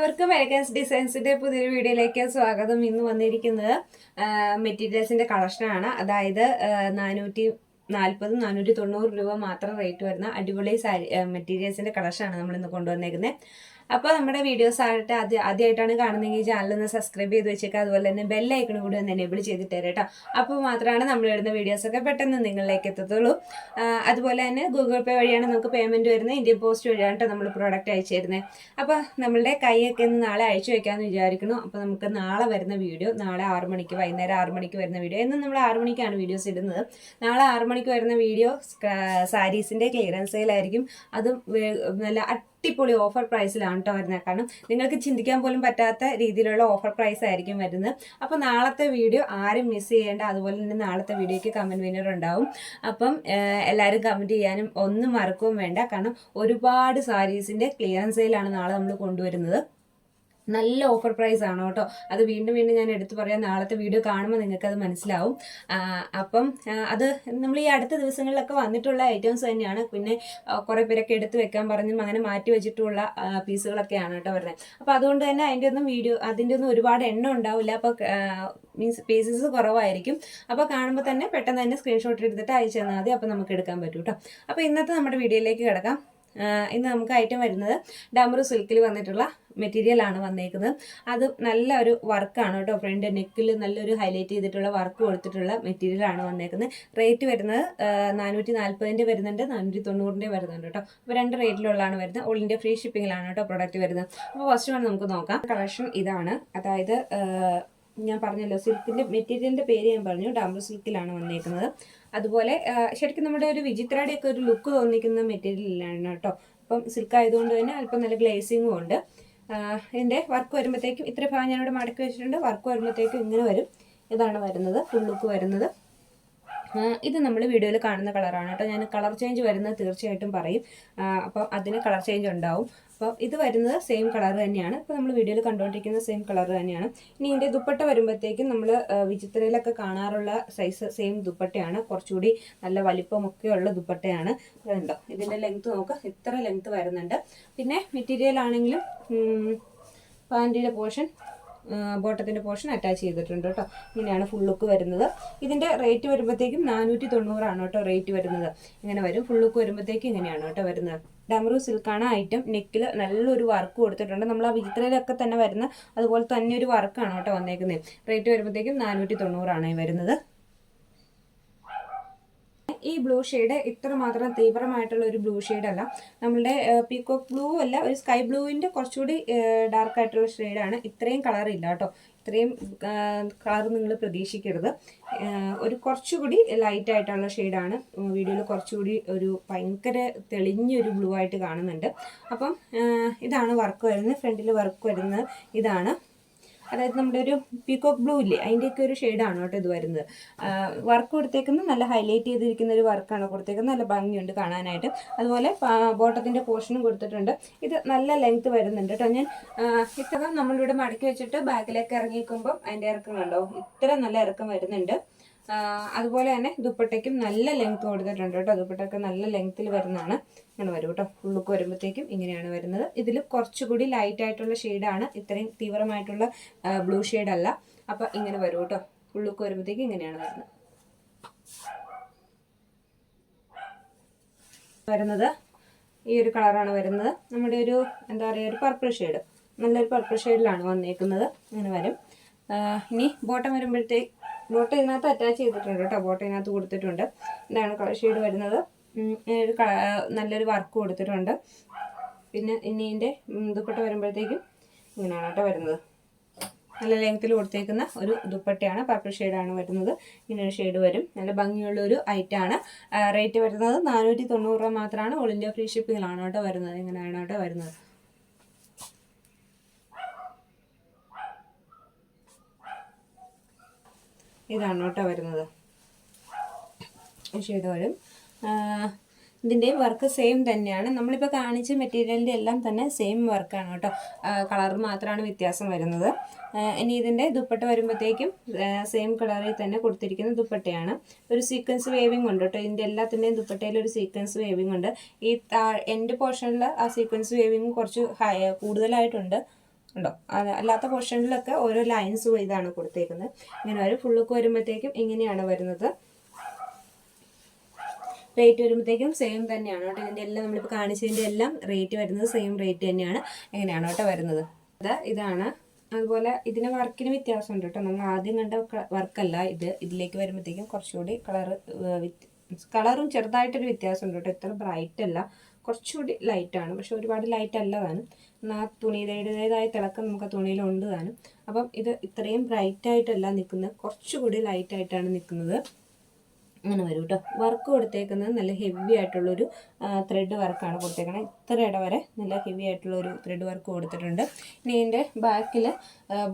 എല്ലാവർക്കും എലഗൻസ് ഡിസൈൻസിന്റെ പുതിയൊരു വീഡിയോയിലേക്ക് സ്വാഗതം. ഇന്ന് വന്നിരിക്കുന്നത് മെറ്റീരിയൽസിന്റെ കളക്ഷനാണ്. അതായത് 490 രൂപ മാത്രം റേറ്റ് വരുന്ന അടിപൊളി സാരി മെറ്റീരിയൽസിന്റെ കളക്ഷനാണ് നമ്മൾ ഇന്ന് കൊണ്ടുവന്നേക്കുന്നത്. അപ്പോൾ നമ്മുടെ വീഡിയോസ് ആയിട്ട് ആദ്യമായിട്ടാണ് കാണുന്നതെങ്കിൽ ചാനലൊന്ന് സബ്സ്ക്രൈബ് ചെയ്ത് വെച്ചേക്കുക. അതുപോലെ തന്നെ ബെല്ലൈക്കൺ കൂടി ഒന്ന് എനേബിൾ ചെയ്തിട്ട് കേട്ടോ. അപ്പോൾ മാത്രമാണ് നമ്മൾ ഇടുന്ന വീഡിയോസൊക്കെ പെട്ടെന്ന് നിങ്ങളിലേക്ക് എത്തത്തുള്ളൂ. അതുപോലെ തന്നെ ഗൂഗിൾ പേ വഴിയാണ് നമുക്ക് പേയ്മെൻറ്റ് വരുന്നത്. ഇന്ത്യൻ പോസ്റ്റ് വഴിയാണ് നമ്മൾ പ്രോഡക്റ്റ് അയച്ചു തരുന്നത്. അപ്പോൾ നമ്മളുടെ കൈയൊക്കെ ഇന്ന് നാളെ അയച്ചു വയ്ക്കാമെന്ന് വിചാരിക്കുന്നു. അപ്പോൾ നമുക്ക് നാളെ വരുന്ന വീഡിയോ നാളെ 6 മണിക്ക് വൈകുന്നേരം 6 മണിക്ക് വരുന്ന വീഡിയോ. എന്നും നമ്മൾ 6 മണിക്കാണ് വീഡിയോസ് ഇടുന്നത്. നാളെ 6 മണിക്ക് വരുന്ന വീഡിയോ സാരീസിൻ്റെ ക്ലിയറൻസ് സെയിലായിരിക്കും. അതും നല്ല അടിപൊളി ഓഫർ പ്രൈസിലാണ് കേട്ടോ വരുന്നത്. കാരണം നിങ്ങൾക്ക് ചിന്തിക്കാൻ പോലും പറ്റാത്ത രീതിയിലുള്ള ഓഫർ പ്രൈസ് ആയിരിക്കും വരുന്നത്. അപ്പോൾ നാളത്തെ വീഡിയോ ആരും മിസ് ചെയ്യേണ്ട. അതുപോലെ തന്നെ നാളത്തെ വീഡിയോയ്ക്ക് കമൻറ്റ് വിന്നർ ഉണ്ടാവും. അപ്പം എല്ലാവരും കമൻറ്റ് ചെയ്യാനും ഒന്നും മറക്കുകയും വേണ്ട. കാരണം ഒരുപാട് സാരീസിൻ്റെ ക്ലിയറൻസ് സെയിലാണ് നാളെ നമ്മൾ കൊണ്ടുവരുന്നത്. നല്ല ഓഫർ പ്രൈസ് ആണ് കേട്ടോ. അത് വീണ്ടും ഞാൻ എടുത്തു പറയാം. നാളത്തെ വീഡിയോ കാണുമ്പോൾ നിങ്ങൾക്ക് അത് മനസ്സിലാവും. അപ്പം അത് നമ്മൾ ഈ അടുത്ത ദിവസങ്ങളിലൊക്കെ വന്നിട്ടുള്ള ഐറ്റംസ് തന്നെയാണ്. പിന്നെ കുറേ പേരൊക്കെ എടുത്തു വെക്കാൻ പറഞ്ഞും അങ്ങനെ മാറ്റി വെച്ചിട്ടുള്ള പീസുകളൊക്കെയാണ് കേട്ടോ വരുന്നത്. അപ്പോൾ അതുകൊണ്ട് തന്നെ അതിൻ്റെ ഒന്നും ഒരുപാട് എണ്ണം ഉണ്ടാവില്ല. അപ്പോൾ മീൻസ് പീസസ് കുറവായിരിക്കും. അപ്പോൾ കാണുമ്പോൾ തന്നെ പെട്ടെന്ന് തന്നെ സ്ക്രീൻഷോട്ട് എടുത്തിട്ട് അയച്ചു തന്നാൽ മതി. അപ്പോൾ നമുക്ക് എടുക്കാൻ പറ്റും കേട്ടോ. അപ്പോൾ ഇന്നത്തെ നമ്മുടെ വീഡിയോയിലേക്ക് കിടക്കാം. ഇന്ന് നമുക്ക് ഐറ്റം വരുന്നത് ഡാമറു സിൽക്കിൽ വന്നിട്ടുള്ള മെറ്റീരിയലാണ് വന്നേക്കുന്നത്. അത് നല്ലൊരു വർക്കാണ് കേട്ടോ. ഫ്രണ്ട് നെക്കിൽ നല്ലൊരു ഹൈലൈറ്റ് ചെയ്തിട്ടുള്ള വർക്ക് കൊടുത്തിട്ടുള്ള മെറ്റീരിയലാണ് വന്നേക്കുന്നത്. റേറ്റ് വരുന്നത് 440 വരുന്നുണ്ട്, 490 വരുന്നുണ്ട് കേട്ടോ. അപ്പോൾ 2 റേറ്റിലുള്ളതാണ് വരുന്നത്. ഓൾ ഇന്ത്യ ഫ്രീ ഷിപ്പിങ്ങിലാണ് കേട്ടോ പ്രൊഡക്റ്റ് വരുന്നത്. അപ്പോൾ ഫസ്റ്റ് വൺ നമുക്ക് നോക്കാം. കളക്ഷൻ ഇതാണ്. അതായത് ഞാൻ പറഞ്ഞല്ലോ, സിൽക്കിൻ്റെ മെറ്റീരിയലിൻ്റെ പേര് ഞാൻ പറഞ്ഞു, ഡാമറു സിൽക്കിലാണ് വന്നേക്കുന്നത്. അതുപോലെ ശരിക്കും നമ്മുടെ ഒരു വിചിത്രയുടെയൊക്കെ ഒരു ലുക്ക് തോന്നിക്കുന്ന മെറ്റീരിയലാണ് കേട്ടോ. അപ്പം സിൽക്ക് ആയതുകൊണ്ട് തന്നെ അല്പം നല്ല ഗ്ലേസിങ്ങും ഉണ്ട്. ഇതിൻ്റെ വർക്ക് വരുമ്പോഴത്തേക്കും ഇത്ര ഭാഗം ഞാനിവിടെ മടക്കി വെച്ചിട്ടുണ്ട്. വർക്ക് വരുമ്പോഴത്തേക്കും ഇങ്ങനെ വരും. ഇതാണ് വരുന്നത്, ഫുൾ ലുക്ക് വരുന്നത്. ഇത് നമ്മൾ വീഡിയോയിൽ കാണുന്ന കളറാണ് കേട്ടോ. ഞാൻ കളർ ചേഞ്ച് വരുന്നത് തീർച്ചയായിട്ടും പറയും. അപ്പം അതിന് കളർ ചേഞ്ച് ഉണ്ടാവും. അപ്പോൾ ഇത് വരുന്നത് സെയിം കളർ തന്നെയാണ്. ഇപ്പോൾ നമ്മൾ വീഡിയോയിൽ കണ്ടുകൊണ്ടിരിക്കുന്ന സെയിം കളർ തന്നെയാണ്. ഇനി ഇതിൻ്റെ ദുപ്പട്ട വരുമ്പോഴത്തേക്കും നമ്മൾ വിചിത്രയിലൊക്കെ കാണാറുള്ള സൈസ് സെയിം ദുപ്പട്ടയാണ്. കുറച്ചുകൂടി നല്ല വലിപ്പമൊക്കെയുള്ള ദുപ്പട്ടയാണ്. അതുണ്ടോ, ഇതിൻ്റെ ലെങ്ത്ത് നോക്കുക, ഇത്ര ലെങ്ത്ത് വരുന്നുണ്ട്. പിന്നെ മെറ്റീരിയൽ ആണെങ്കിലും പാൻറ്റിയുടെ പോർഷൻ, ബോട്ടത്തിൻ്റെ പോർഷൻ അറ്റാച്ച് ചെയ്തിട്ടുണ്ട് കേട്ടോ. ഇങ്ങനെയാണ് ഫുൾ ലുക്ക് വരുന്നത്. ഇതിൻ്റെ റേറ്റ് വരുമ്പോഴത്തേക്കും 490 ആണ് കേട്ടോ റേറ്റ് വരുന്നത്. ഇങ്ങനെ വരും. ഫുൾ ലുക്ക് വരുമ്പോഴത്തേക്കും ഇങ്ങനെയാണ് കേട്ടോ വരുന്നത്. ഡാമറു സിൽക്കാണ് ഐറ്റം. നെക്കിൽ നല്ലൊരു വർക്ക് കൊടുത്തിട്ടുണ്ട്. നമ്മൾ ആ വിചിത്രയിലൊക്കെ തന്നെ വരുന്ന അതുപോലെ തന്നെ ഒരു വർക്കാണ് കേട്ടോ വന്നേക്കുന്നത്. റേറ്റ് വരുമ്പോഴത്തേക്കും 490 ആണ് വരുന്നത്. ഈ ബ്ലൂ ഷെയ്ഡ് ഇത്ര മാത്രം തീവ്രമായിട്ടുള്ള ഒരു ബ്ലൂ ഷെയ്ഡ് അല്ല. നമ്മളുടെ പീകോക്ക് ബ്ലൂ അല്ല, ഒരു സ്കൈ ബ്ലൂവിൻ്റെ കുറച്ചുകൂടി ഡാർക്ക് ആയിട്ടുള്ള ഷെയ്ഡാണ്. ഇത്രയും കളറില്ല കേട്ടോ. ഇത്രയും കളർ നിങ്ങൾ പ്രതീക്ഷിക്കരുത്. ഒരു കുറച്ചുകൂടി ലൈറ്റ് ആയിട്ടുള്ള ഷെയ്ഡാണ്. വീഡിയോയിൽ കുറച്ചുകൂടി ഒരു ഭയങ്കര തെളിഞ്ഞൊരു ബ്ലൂ ആയിട്ട് കാണുന്നുണ്ട്. അപ്പം ഇതാണ് വർക്ക് വരുന്നത്. ഫ്രണ്ടിൽ വർക്ക് വരുന്നത് ഇതാണ്. അതായത് നമ്മുടെ ഒരു പീകോക്ക് ബ്ലൂ ഇല്ലേ, അതിൻ്റെയൊക്കെ ഒരു ഷെയ്ഡാണ് കേട്ടോ ഇത് വരുന്നത്. വർക്ക് കൊടുത്തേക്കുന്നത് നല്ല ഹൈലൈറ്റ് ചെയ്തിരിക്കുന്ന ഒരു വർക്കാണ് കൊടുത്തേക്കുന്നത്. നല്ല ഭംഗിയുണ്ട് കാണാനായിട്ട്. അതുപോലെ ബോട്ടത്തിൻ്റെ പോർഷനും കൊടുത്തിട്ടുണ്ട്. ഇത് നല്ല ലെങ്ത്ത് വരുന്നുണ്ട് കേട്ടോ. ഞാൻ ഇത്ര നമ്മളിവിടെ മടക്കി വെച്ചിട്ട് ബാക്കിലേക്ക് ഇറങ്ങിക്കുമ്പം അതിൻ്റെ ഇറക്കം കണ്ടോ, ഇത്ര നല്ല ഇറക്കം വരുന്നുണ്ട്. അതുപോലെ തന്നെ ദുപ്പട്ടയ്ക്കും നല്ല ലെങ്ത്ത് കൊടുത്തിട്ടുണ്ട് കേട്ടോ. ദുപ്പട്ടയൊക്കെ നല്ല ലെങ്ത്തിൽ വരുന്നതാണ്. ഇങ്ങനെ വരും കേട്ടോ. ഫുള്ളുക്ക് വരുമ്പോഴത്തേക്കും ഇങ്ങനെയാണ് വരുന്നത്. ഇതിൽ കുറച്ചുകൂടി ലൈറ്റ് ആയിട്ടുള്ള ഷെയ്ഡാണ്. ഇത്രയും തീവ്രമായിട്ടുള്ള ബ്ലൂ ഷെയ്ഡല്ല. അപ്പം ഇങ്ങനെ വരും കേട്ടോ. ഫുള്ളുക്ക് വരുമ്പോഴത്തേക്കും ഇങ്ങനെയാണ് വരുന്നത്. ഈ ഒരു കളറാണ് വരുന്നത്. നമ്മുടെ ഒരു എന്താ പറയുക, ഒരു പർപ്പിൾ ഷെയ്ഡ്, നല്ലൊരു പർപ്പിൾ ഷെയ്ഡിലാണ് വന്നേക്കുന്നത്. ഇങ്ങനെ വരും. ഇനി ബോട്ടം വരുമ്പോഴത്തേക്ക് ബോട്ടം ഇതിനകത്ത് അറ്റാച്ച് ചെയ്തിട്ടുണ്ട് കേട്ടോ. ബോട്ടം ഇതിനകത്ത് കൊടുത്തിട്ടുണ്ട്. ഇതാണ് കളർ ഷെയ്ഡ് വരുന്നത്. ഒരു നല്ലൊരു വർക്ക് കൊടുത്തിട്ടുണ്ട്. പിന്നെ ഇനി ഇതിൻ്റെ ദുപ്പട്ട വരുമ്പോഴത്തേക്കും ഇങ്ങനെയാണ് കേട്ടോ വരുന്നത്. നല്ല ലെങ്ത്തിൽ കൊടുത്തേക്കുന്ന ഒരു ദുപ്പട്ടയാണ്. പർപ്പിൾ ഷെയ്ഡാണ് വരുന്നത്. ഇങ്ങനൊരു ഷെയ്ഡ് വരും. നല്ല ഭംഗിയുള്ളൊരു ഐറ്റമാണ്. റേറ്റ് വരുന്നത് 490 രൂപ മാത്രമാണ്. ഓൾ ഇന്ത്യ ഫ്രീ ഷിപ്പിങ്ങിലാണ് കേട്ടോ വരുന്നത്. ഇങ്ങനെയാണ് കേട്ടോ വരുന്നത്. ഇതാണ് കേട്ടോ വരുന്നത്. ഷെയ്ഡ് വരും. ഇതിൻ്റെയും വർക്ക് സെയിം തന്നെയാണ്. നമ്മളിപ്പോൾ കാണിച്ച മെറ്റീരിയലിൻ്റെ എല്ലാം തന്നെ സെയിം വർക്കാണ് കേട്ടോ. കളർ മാത്രമാണ് വ്യത്യാസം വരുന്നത്. ഇനി ഇതിൻ്റെ ദുപ്പട്ട വരുമ്പോഴത്തേക്കും സെയിം കളറിൽ തന്നെ കൊടുത്തിരിക്കുന്ന ദുപ്പട്ടയാണ്. ഒരു സീക്വൻസ് വേവിങ് ഉണ്ട് കേട്ടോ. ഇതിൻ്റെ എല്ലാത്തിൻ്റെയും ദുപ്പട്ടയിൽ ഒരു സീക്വൻസ് വേവിങ് ഉണ്ട്. ഈ എൻഡ് പോർഷനിൽ ആ സീക്വൻസ് വേവിങ് കുറച്ച് കൂടുതലായിട്ടുണ്ട്. ഉണ്ടോ, അല്ലാത്ത പോർഷനിലൊക്കെ ഓരോ ലൈൻസ് ഇതാണ് കൊടുത്തേക്കുന്നത്. ഇങ്ങനെ വരും. ഫുള്ളൊക്കെ വരുമ്പോഴത്തേക്കും ഇങ്ങനെയാണ് വരുന്നത്. റേറ്റ് വരുമ്പോഴത്തേക്കും സെയിം തന്നെയാണ് കേട്ടോ. ഇതിൻ്റെ എല്ലാം നമ്മളിപ്പോൾ കാണിച്ചതിൻ്റെ എല്ലാം റേറ്റ് വരുന്നത് സെയിം റേറ്റ് തന്നെയാണ്. എങ്ങനെയാണ് കേട്ടോ വരുന്നത്. ഇതാണ്. അതുപോലെ ഇതിന് വർക്കിന് വ്യത്യാസമുണ്ട് കേട്ടോ. നമ്മൾ ആദ്യം കണ്ട വർക്കല്ല ഇത്. ഇതിലേക്ക് വരുമ്പോഴത്തേക്കും കുറച്ചുകൂടി കളറും ചെറുതായിട്ടൊരു വ്യത്യാസമുണ്ട് കേട്ടോ. ഇത്ര ബ്രൈറ്റ് അല്ല, കുറച്ചുകൂടി ലൈറ്റാണ്. പക്ഷെ ഒരുപാട് ലൈറ്റ് അല്ല താനും. ആ തുണിയുടേതായ തിളക്കം നമുക്ക് ആ തുണിയിലുണ്ട് താനും. അപ്പം ഇത് ഇത്രയും ബ്രൈറ്റ് ആയിട്ടല്ല നിൽക്കുന്നത്, കുറച്ചുകൂടി ലൈറ്റായിട്ടാണ് നിൽക്കുന്നത്. അങ്ങനെ വരും കേട്ടോ. വർക്ക് കൊടുത്തേക്കുന്നത് നല്ല ഹെവി ആയിട്ടുള്ളൊരു ത്രെഡ് വർക്കാണ് കൊടുത്തേക്കുന്നത്. ഇത്ര ഇട വരെ നല്ല ഹെവി ആയിട്ടുള്ളൊരു ത്രെഡ് വർക്ക് കൊടുത്തിട്ടുണ്ട്. ഇനി ഇതിൻ്റെ ബാക്കിൽ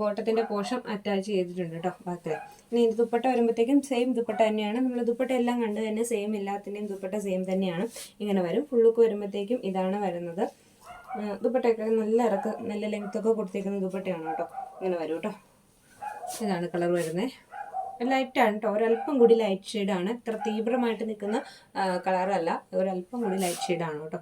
ബോട്ടത്തിൻ്റെ പോർഷൻ അറ്റാച്ച് ചെയ്തിട്ടുണ്ട് കേട്ടോ ബാക്കിൽ. ഇനി ഇത് ദുപ്പട്ട വരുമ്പോഴത്തേക്കും സെയിം ദുപ്പട്ട തന്നെയാണ്. നമ്മൾ ദുപ്പട്ട എല്ലാം കണ്ട് തന്നെ സെയിം, എല്ലാത്തിൻ്റെയും ദുപ്പട്ട സെയിം തന്നെയാണ്. ഇങ്ങനെ വരും. ഫുള്ളുക്ക് വരുമ്പോഴത്തേക്കും ഇതാണ് വരുന്നത്. ദുപ്പട്ടയൊക്കെ നല്ല ലെങ്ത്തൊക്കെ കൊടുത്തേക്കുന്ന ദുപ്പട്ടയാണ് കേട്ടോ. ഇങ്ങനെ വരും കേട്ടോ. ഇതാണ് കളർ വരുന്നത്. ലൈറ്റാണ് കേട്ടോ, ഒരല്പം കൂടി ലൈറ്റ് ഷെയ്ഡാണ്. ഇത്ര തീവ്രമായിട്ട് നിൽക്കുന്ന കളറല്ല, ഒരല്പം കൂടി ലൈറ്റ് ഷെയ്ഡാണ് കേട്ടോ.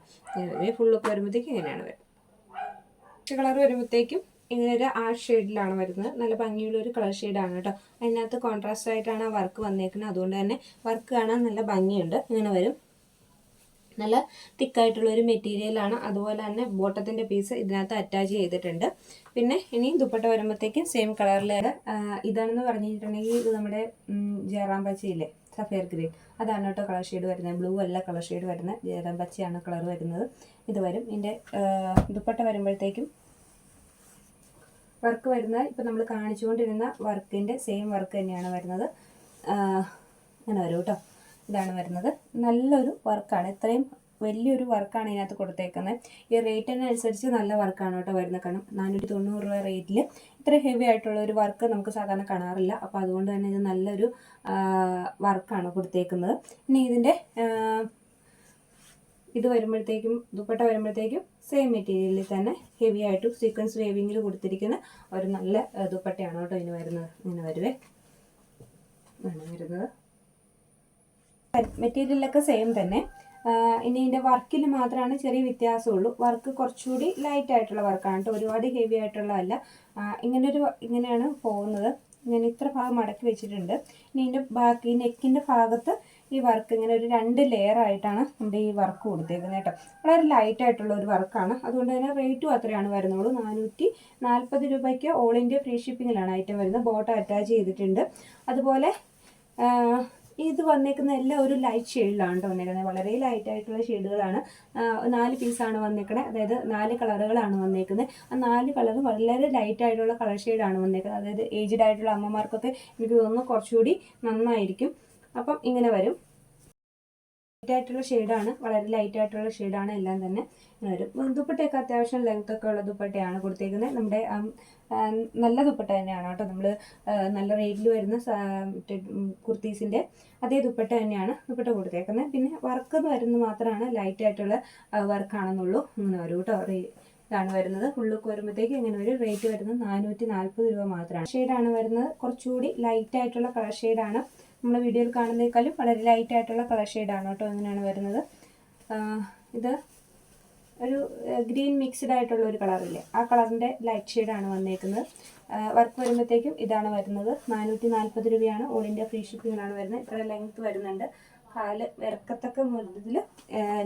ഫുള്ളൊക്കെ വരുമ്പോഴത്തേക്കും ഇങ്ങനെയാണ് വരുന്നത്. കളർ വരുമ്പോഴത്തേക്കും ഇങ്ങനെ ഒരു ആഷ് ഷെയ്ഡിലാണ് വരുന്നത്. നല്ല ഭംഗിയുള്ള ഒരു കളർ ഷെയ്ഡാണ് കേട്ടോ. അതിനകത്ത് കോൺട്രാസ്റ്റ് ആയിട്ടാണ് ആ വർക്ക് വന്നേക്കുന്നത്. അതുകൊണ്ട് തന്നെ വർക്ക് കാണാൻ നല്ല ഭംഗിയുണ്ട്. ഇങ്ങനെ വരും. നല്ല തിക്കായിട്ടുള്ളൊരു മെറ്റീരിയലാണ്. അതുപോലെ തന്നെ ബോട്ടത്തിൻ്റെ പീസ് ഇതിനകത്ത് അറ്റാച്ച് ചെയ്തിട്ടുണ്ട്. പിന്നെ ഇനി ദുപ്പട്ട വരുമ്പോഴത്തേക്കും സെയിം കളറിൽ ഇതാണെന്ന് പറഞ്ഞിട്ടുണ്ടെങ്കിൽ ഇത് നമ്മുടെ ജയറാം പച്ചയില്ലേ, സഫയർ ഗ്രീൻ, അതാണ് കേട്ടോ കളർ ഷെയ്ഡ് വരുന്നത്. ബ്ലൂ അല്ല കളർ ഷെയ്ഡ് വരുന്നത്, ജയറാം പച്ചയാണ് കളർ വരുന്നത്. ഇത് വരും. ഇതിൻ്റെ ദുപ്പട്ട വരുമ്പോഴത്തേക്കും വർക്ക് വരുന്നത് ഇപ്പം നമ്മൾ കാണിച്ചുകൊണ്ടിരുന്ന വർക്കിൻ്റെ സെയിം വർക്ക് തന്നെയാണ് വരുന്നത്. അങ്ങനെ വരും കേട്ടോ. ഇതാണ് വരുന്നത്. നല്ലൊരു വർക്കാണ്. ഇത്രയും വലിയൊരു വർക്കാണ് ഇതിനകത്ത് കൊടുത്തേക്കുന്നത്. ഈ റേറ്റിനനുസരിച്ച് നല്ല വർക്കാണ് കേട്ടോ വരുന്നത്. കാരണം 490 രൂപ റേറ്റിൽ ഇത്ര ഹെവി ആയിട്ടുള്ള ഒരു വർക്ക് നമുക്ക് സാധാരണ കാണാറില്ല. അപ്പോൾ അതുകൊണ്ട് തന്നെ ഇത് നല്ലൊരു വർക്കാണ് കൊടുത്തേക്കുന്നത്. ഇനി ഇതിൻ്റെ ഇത് വരുമ്പോഴത്തേക്കും ദുപ്പട്ട വരുമ്പോഴത്തേക്കും സെയിം മെറ്റീരിയലിൽ തന്നെ ഹെവി ആയിട്ട് സീക്വൻസ് വേവിങ്ങിൽ കൊടുത്തിരിക്കുന്ന ഒരു നല്ല ദുപ്പട്ടയാണ് കേട്ടോ ഇതിന് വരുന്നത്. ഇങ്ങനെ വരുന്നത്. മെറ്റീരിയലൊക്കെ സെയിം തന്നെ. ഇനി ഇതിൻ്റെ വർക്കിൽ മാത്രമാണ് ചെറിയ വ്യത്യാസമുള്ളൂ. വർക്ക് കുറച്ചുകൂടി ലൈറ്റ് ആയിട്ടുള്ള വർക്കാണ് കേട്ടോ, ഒരുപാട് ഹെവി ആയിട്ടുള്ളതല്ല. ഇങ്ങനെയാണ് പോകുന്നത്. ഞാൻ ഇത്ര ഭാഗം മടക്കി വെച്ചിട്ടുണ്ട്. ഇനി ഇതിൻ്റെ ബാക്കി നെക്കിൻ്റെ ഭാഗത്ത് ഈ വർക്ക് ഇങ്ങനെ ഒരു 2 ലെയർ ആയിട്ടാണ് നമ്മുടെ ഈ വർക്ക് കൊടുത്തേക്കുന്നത് കേട്ടോ. വളരെ ലൈറ്റ് ആയിട്ടുള്ള ഒരു വർക്കാണ്. അതുകൊണ്ട് തന്നെ റേറ്റും അത്രയാണ് വരുന്നുള്ളൂ. 440 രൂപയ്ക്ക് ഓൾ ഇന്ത്യ ഫ്രീ ഷിപ്പിങ്ങിലാണ് ഐറ്റം വരുന്നത്. ബോട്ടം അറ്റാച്ച് ചെയ്തിട്ടുണ്ട്. അതുപോലെ ഇത് വന്നേക്കുന്ന എല്ലാം ഒരു ലൈറ്റ് ഷെയ്ഡിലാണ് കേട്ടോ വന്നേക്കുന്നത്. വളരെ ലൈറ്റ് ആയിട്ടുള്ള ഷെയ്ഡുകളാണ്. 4 പീസാണ് വന്നേക്കുന്നത്. അതായത് 4 കളറുകളാണ് വന്നേക്കുന്നത്. ആ 4 കളറും വളരെ ലൈറ്റ് ആയിട്ടുള്ള കളർ ഷെയ്ഡാണ് വന്നേക്കുന്നത്. അതായത് ഏജ്ഡ് ആയിട്ടുള്ള അമ്മമാർക്കൊക്കെ എനിക്ക് തോന്നുന്നു കുറച്ചുകൂടി നന്നായിരിക്കും. അപ്പം ഇങ്ങനെ വരും. ലൈറ്റ് ആയിട്ടുള്ള ഷെയ്ഡാണ്, വളരെ ലൈറ്റ് ആയിട്ടുള്ള ഷെയ്ഡാണ് എല്ലാം തന്നെ വരും. ദുപ്പട്ടയൊക്കെ അത്യാവശ്യം ലെങ്ത് ഒക്കെ ഉള്ള ദുപ്പട്ടയാണ് കൊടുത്തേക്കുന്നത്. നമ്മുടെ നല്ല ദുപ്പട്ട തന്നെയാണ് കേട്ടോ. നമ്മൾ നല്ല റേറ്റിൽ വരുന്ന കുർത്തീസിൻ്റെ അതേ ദുപ്പട്ട തന്നെയാണ് ദുപ്പട്ട കൊടുത്തേക്കുന്നത്. പിന്നെ വർക്ക് വരുന്നത് മാത്രമാണ് ലൈറ്റ് ആയിട്ടുള്ള വർക്കാണെന്നുള്ളൂ. ഇങ്ങനെ വരും കേട്ടോ. ഇതാണ് വരുന്നത്. ഫുള്ളൊക്കെ വരുമ്പോഴത്തേക്ക് ഇങ്ങനെ ഒരു റേറ്റ് വരുന്നത് 440 രൂപ മാത്രമാണ്. ഷെയ്ഡാണ് വരുന്നത്. കുറച്ചുകൂടി ലൈറ്റ് ആയിട്ടുള്ള കളർ ഷെയ്ഡാണ്. നമ്മൾ വീഡിയോയിൽ കാണുന്നതിനേക്കാളും വളരെ ലൈറ്റ് ആയിട്ടുള്ള കളർ ഷെയ്ഡാണ് കേട്ടോ. ഇങ്ങനെയാണ് വരുന്നത്. ഇത് ഒരു ഗ്രീൻ മിക്സ്ഡ് ആയിട്ടുള്ള ഒരു കളറില്ലേ, ആ കളറിൻ്റെ ലൈറ്റ് ഷെയ്ഡാണ് വന്നേക്കുന്നത്. വർക്ക് വരുമ്പോഴത്തേക്കും ഇതാണ് വരുന്നത്. 440 രൂപയാണ്. ഓൾ ഇന്ത്യ ഫ്രീ ഷിപ്പിങ്ങിലാണ് വരുന്നത്. ഇത്ര ലെങ്ത്ത് വരുന്നുണ്ട്. കാല് ഇറക്കത്തക്ക ഇതിൽ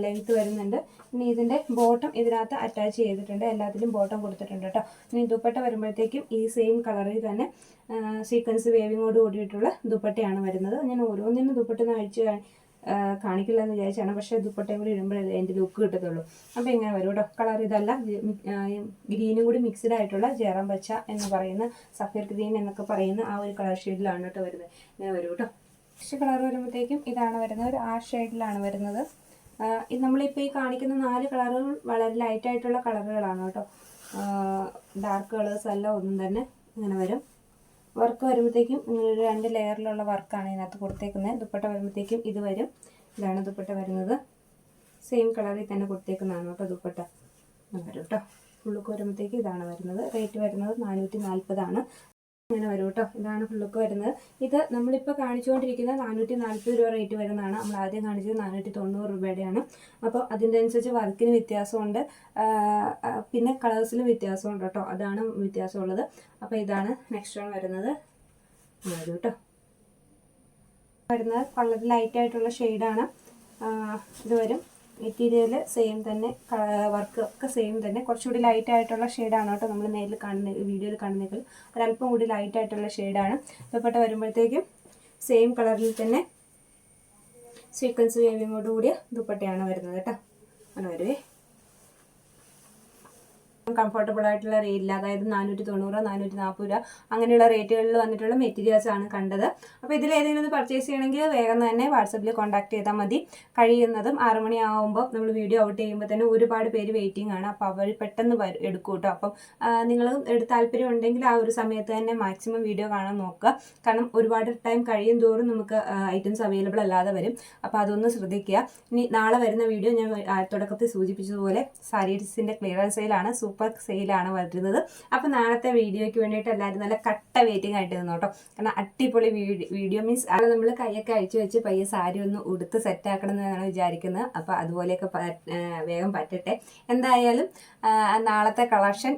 ലെങ്ത്ത് വരുന്നുണ്ട്. ഇനി ഇതിൻ്റെ ബോട്ടം ഇതിനകത്ത് അറ്റാച്ച് ചെയ്തിട്ടുണ്ട്. എല്ലാത്തിലും ബോട്ടം കൊടുത്തിട്ടുണ്ട് കേട്ടോ. ഇനി ദുപ്പട്ട വരുമ്പോഴത്തേക്കും ഈ സെയിം കളറിൽ തന്നെ സീക്വൻസ് വേവിങ്ങോട് കൂടിയിട്ടുള്ള ദുപ്പട്ടയാണ് വരുന്നത്. ഞാൻ ഓരോന്നിനും ദുപ്പട്ട അഴിച്ച് കാണിക്കില്ല എന്ന് വിചാരിച്ചാണ്. പക്ഷേ ദുപ്പട്ടയും കൂടി ഇടുമ്പോഴേ എൻ്റെ ലുക്ക് കിട്ടത്തുള്ളൂ. അപ്പോൾ ഇങ്ങനെ വരും കേട്ടോ. കളർ ഇതല്ല, ഗ്രീനും കൂടി മിക്സ്ഡ് ആയിട്ടുള്ള ജയറാം പച്ച എന്ന് പറയുന്ന, സഫയർ ഗ്രീൻ എന്നൊക്കെ പറയുന്ന ആ ഒരു കളർ ഷെയ്ഡിലാണ് കേട്ടോ വരുന്നത്. ഇങ്ങനെ വരും കേട്ടോ. നെക്സ്റ്റ് കളർ വരുമ്പോഴത്തേക്കും ഇതാണ് വരുന്നത്. ഒരു ആ ഷെയ്ഡിലാണ് വരുന്നത്. നമ്മളിപ്പോൾ ഈ കാണിക്കുന്ന 4 കളറുകൾ വളരെ ലൈറ്റ് ആയിട്ടുള്ള കളറുകളാണ് കേട്ടോ. ഡാർക്ക് കളേഴ്സ് അല്ല ഒന്നും തന്നെ. ഇങ്ങനെ വരും. വർക്ക് വരുമ്പോഴത്തേക്കും ഇങ്ങനെ 2 ലെയറിലുള്ള വർക്കാണ് ഇതിനകത്ത് കൊടുത്തേക്കുന്നത്. ദുപ്പട്ട വരുമ്പോഴത്തേക്കും ഇത് വരും. ഇതാണ് ദുപ്പട്ട വരുന്നത്. സെയിം കളറിൽ തന്നെ കൊടുത്തേക്കുന്നതാണ് കേട്ടോ ദുപ്പട്ട. വരും കേട്ടോ. ഫുള്ളൊക്കെ വരുമ്പോഴത്തേക്കും ഇതാണ് വരുന്നത്. റേറ്റ് വരുന്നത് 440 ആണ്. അങ്ങനെ വരും കേട്ടോ. ഇതാണ് ഫുള്ളൊക്കെ വരുന്നത്. ഇത് നമ്മളിപ്പോൾ കാണിച്ചുകൊണ്ടിരിക്കുന്ന 440 രൂപ റേറ്റ് വരുന്നതാണ്. നമ്മൾ ആദ്യം കാണിച്ചത് 490 രൂപയുടെയാണ്. അപ്പോൾ അതിൻ്റെ അനുസരിച്ച് വർക്കിന് വ്യത്യാസമുണ്ട്, പിന്നെ കളേഴ്സിലും വ്യത്യാസമുണ്ട് കേട്ടോ. അതാണ് വ്യത്യാസമുള്ളത്. അപ്പോൾ ഇതാണ് നെക്സ്റ്റ് വൺ വരുന്നത്. വരും കേട്ടോ. വരുന്നത് വളരെ ലൈറ്റായിട്ടുള്ള ഷെയ്ഡാണ്. ഇത് വരും. മെറ്റീരിയൽ സെയിം തന്നെ, വർക്ക് ഒക്കെ സെയിം തന്നെ. കുറച്ചുകൂടി ലൈറ്റായിട്ടുള്ള ഷെയ്ഡാണ് കേട്ടോ. നമ്മൾ നേരിൽ കാണുന്ന വീഡിയോയിൽ കാണുന്നതിൽ ഒരല്പം കൂടി ലൈറ്റായിട്ടുള്ള ഷെയ്ഡാണ്. ദുപ്പട്ട വരുമ്പോഴത്തേക്കും സെയിം കളറിൽ തന്നെ സീക്വൻസ് വേവിങ്ങോട് കൂടിയ ദുപ്പട്ടയാണ് വരുന്നത് കേട്ടോ. അങ്ങനെ വരുവേ. കംഫർട്ടബിൾ ആയിട്ടുള്ള റേറ്റിൽ, അതായത് 490, 440 രൂപ അങ്ങനെയുള്ള റേറ്റുകളിൽ വന്നിട്ടുള്ള മെറ്റീരിയൽസ് ആണ് കണ്ടത്. അപ്പോൾ ഇതിൽ ഏതെങ്കിലും ഒന്ന് പർച്ചേസ് ചെയ്യണമെങ്കിൽ വേഗം തന്നെ വാട്സപ്പിൽ കോൺടാക്ട് ചെയ്താൽ മതി. കഴിയുന്നതും 6 മണിയാകുമ്പോൾ നമ്മൾ വീഡിയോ ഔട്ട് ചെയ്യുമ്പോൾ തന്നെ ഒരുപാട് പേര് വെയിറ്റിംഗ് ആണ്. അപ്പോൾ അവർ പെട്ടെന്ന് എടുക്കും കേട്ടോ. അപ്പം നിങ്ങൾ താല്പര്യം ഉണ്ടെങ്കിൽ ആ ഒരു സമയത്ത് തന്നെ മാക്സിമം വീഡിയോ കാണാൻ നോക്കുക. കാരണം ഒരുപാട് ടൈം കഴിയും തോറും നമുക്ക് ഐറ്റംസ് അവൈലബിൾ അല്ലാതെ വരും. അപ്പോൾ അതൊന്ന് ശ്രദ്ധിക്കുക. ഇനി നാളെ വരുന്ന വീഡിയോ ഞാൻ തുടക്കത്തിൽ സൂചിപ്പിച്ചതുപോലെ സാരീസിൻ്റെ ക്ലിയറൻസ് സെയിലാണ്, സൂപ്പർ സെയിലാണ് വരുന്നത്. അപ്പോൾ നാളത്തെ വീഡിയോയ്ക്ക് വേണ്ടിയിട്ട് എല്ലാവരും നല്ല കട്ട വെയിറ്റിംഗ് ആയിട്ട് നിന്നോട്ടോ. കാരണം അടിപൊളി വീഡിയോ മീൻസ് അത് നമ്മൾ കൈയൊക്കെ അഴിച്ചു വെച്ച് പയ്യെ സാരി ഒന്ന് ഉടുത്ത് സെറ്റാക്കണം എന്നാണ് വിചാരിക്കുന്നത്. അപ്പോൾ അതുപോലെയൊക്കെ വേഗം പറ്റട്ടെ. എന്തായാലും നാളത്തെ കളക്ഷൻ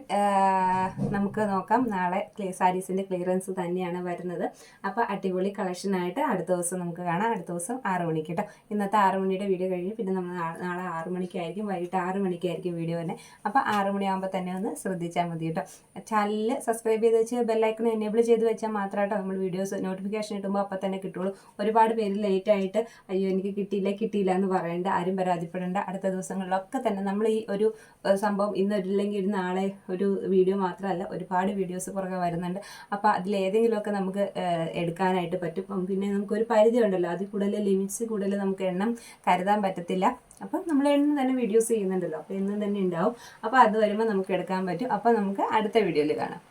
നമുക്ക് നോക്കാം. നാളെ സാരീസിൻ്റെ ക്ലിയറൻസ് തന്നെയാണ് വരുന്നത്. അപ്പോൾ അടിപൊളി കളക്ഷനായിട്ട് അടുത്ത ദിവസം നമുക്ക് കാണാം. അടുത്ത ദിവസം 6 മണിക്ക് കേട്ടോ. ഇന്നത്തെ 6 മണിയുടെ വീഡിയോ കഴിഞ്ഞ് പിന്നെ നമ്മൾ നാളെ 6 മണിക്കായിരിക്കും, വൈകിട്ട് 6 മണിക്കായിരിക്കും വീഡിയോ തന്നെ. അപ്പോൾ 6 മണിയാകുമ്പോൾ തന്നെ ഒന്ന് ശ്രദ്ധിച്ചാൽ മതി കേട്ടോ. ചാനൽ സബ്സ്ക്രൈബ് ചെയ്ത് വെച്ച് ബെല്ലൈക്കൺ എനേബിൾ ചെയ്ത് വെച്ചാൽ മാത്രമായിട്ടോ നമ്മൾ വീഡിയോസ് നോട്ടിഫിക്കേഷൻ കിട്ടുമ്പോൾ അപ്പോൾ തന്നെ കിട്ടുള്ളൂ. ഒരുപാട് പേര് ലേറ്റായിട്ട് അയ്യോ എനിക്ക് കിട്ടിയില്ല എന്ന് പറയേണ്ട, ആരും പരാതിപ്പെടേണ്ട. അടുത്ത ദിവസങ്ങളിലൊക്കെ തന്നെ നമ്മൾ ഈ ഒരു സംഭവം ഇന്നൊരില്ലെങ്കിൽ ഒരു നാളെ ഒരു വീഡിയോ മാത്രമല്ല, ഒരുപാട് വീഡിയോസ് പുറകെ വരുന്നുണ്ട്. അപ്പോൾ അതിലേതെങ്കിലുമൊക്കെ നമുക്ക് എടുക്കാനായിട്ട് പറ്റും. പിന്നെ നമുക്കൊരു പരിധി ഉണ്ടല്ലോ, അതിൽ കൂടുതൽ ലിമിറ്റ്സ് കൂടുതൽ നമുക്ക് എണ്ണം കരുതാൻ പറ്റത്തില്ല. അപ്പം നമ്മൾ എന്നും തന്നെ വീഡിയോസ് ചെയ്യുന്നുണ്ടല്ലോ, അപ്പോൾ എന്നും തന്നെ ഉണ്ടാവും. അപ്പോൾ അത് വരുമ്പോൾ നമുക്ക് എടുക്കാൻ പറ്റും. അപ്പോൾ നമുക്ക് അടുത്ത വീഡിയോയിൽ കാണാം.